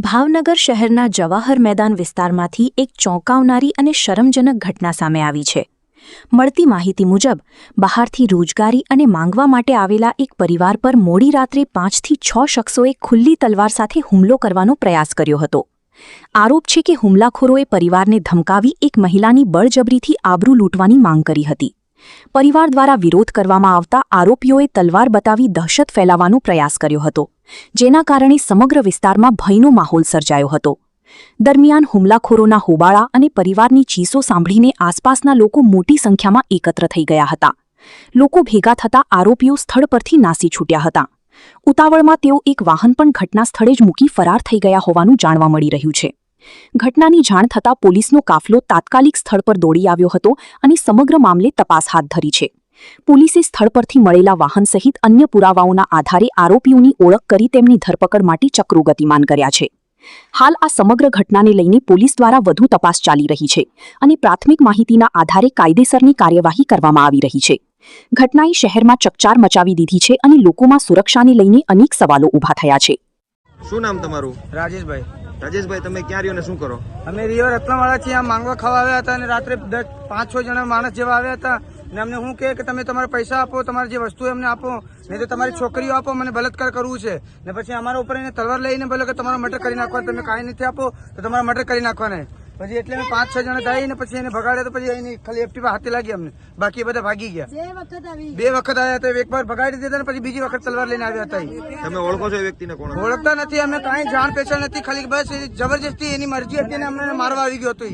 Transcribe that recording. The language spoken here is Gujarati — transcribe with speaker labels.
Speaker 1: ભાવનગર શહેરના જવાહર મેદાન વિસ્તારમાંથી એક ચોંકાવનારી અને શરમજનક ઘટના સામે આવી છે। મળતી માહિતી મુજબ બહારથી રોજગારી અને માંગવા માટે આવેલા એક પરિવાર પર મોડી રાત્રે 5 થી 6 શખ્સોએ ખુલ્લી તલવાર સાથે હુમલો કરવાનો પ્રયાસ કર્યો હતો। આરોપ છે કે હુમલાખોરોએ પરિવારને ધમકાવી એક મહિલાની બળજબરીથી આબરૂ લૂંટવાની માંગ કરી હતી। પરિવાર દ્વારા વિરોધ કરવામાં આવતા આરોપીઓએ તલવાર બતાવી દહેશત ફેલાવવાનો પ્રયાસ કર્યો હતો, જેના કારણે સમગ્ર વિસ્તારમાં ભયનો માહોલ સર્જાયો હતો। દરમિયાન હુમલાખોરોના હોબાળા અને પરિવારની ચીસો સાંભળીને આસપાસના લોકો મોટી સંખ્યામાં એકત્ર થઈ ગયા હતા। લોકો ભેગા થતા આરોપીઓ સ્થળ પરથી નાસી છૂટ્યા હતા। ઉતાવળમાં તેઓ એક વાહન પણ ઘટના સ્થળે જ મૂકી ફરાર થઈ ગયા હોવાનું જાણવા મળી રહ્યું છે। ઘટનાની જાણ થતાં પોલીસનો કાફલો તાત્કાલિક સ્થળ પર દોડી આવ્યો હતો અને સમગ્ર મામલે તપાસ હાથ ધરી છે। પોલીસે સ્થળ પરથી મળેલા વાહન સહિત અન્ય પુરાવાઓના આધારે આરોપીઓની ઓળખ કરી તેમની ધરપકડ માટે ચક્રો ગતિમાન કર્યા છે। હાલ આ સમગ્ર ઘટનાને લઈને પોલીસ દ્વારા વધુ તપાસ ચાલી રહી છે અને પ્રાથમિક માહિતીના આધારે કાયદેસરની કાર્યવાહી કરવામાં આવી રહી છે। ઘટનાએ શહેરમાં ચકચાર મચાવી દીધી છે અને લોકોમાં સુરક્ષાને લઈને અનેક સવાલો ઊભા થયા છે।
Speaker 2: શું નામ તમારું?
Speaker 3: રાજેશભાઈ।
Speaker 2: રાજેશભાઈ, તમે ક્યાં રહ્યો ને શું કરો?
Speaker 3: અમે રિયો રત્નવાળા છીએ। માંગવા ખાવા આવ્યા હતા અને રાત્રે 5-6 જણા માણસ જેવા આવ્યા હતા ને અમને શું કહે કે તમે તમારા પૈસા આપો, તમારી જે વસ્તુ એમને આપો, નહીં તો તમારી છોકરીઓ આપો, મને બલાત્કાર કરવું છે ને પછી અમારા ઉપર એને તલવાર લઈને બોલો કે તમારો મર્ડર કરી નાખવાનું, તમે કાંઈ નથી આપો તો તમારા મર્ડર કરી નાખવાના। પછી એટલે અમે 5-6 જણા થઈ ને પછી એને ભગાડ્યા તો પછી એની ખાલી એફટી હાથે લાગી અમને, બાકી બધા ભાગી ગયા। 2 વખત આવ્યા તો એક વાર ભગાડી દીધા ને પછી બીજી વખત તલવાર લઈને આવ્યા હતા।
Speaker 2: તમે ઓળખો છો એ વ્યક્તિને? કોણ?
Speaker 3: ઓળખતા નથી અમે, કાંઈ જાણ પહેચાન નથી, ખાલી બસ જબરજસ્તી એની મરજી હતી ને અમને મારવા આવી ગયો હતો।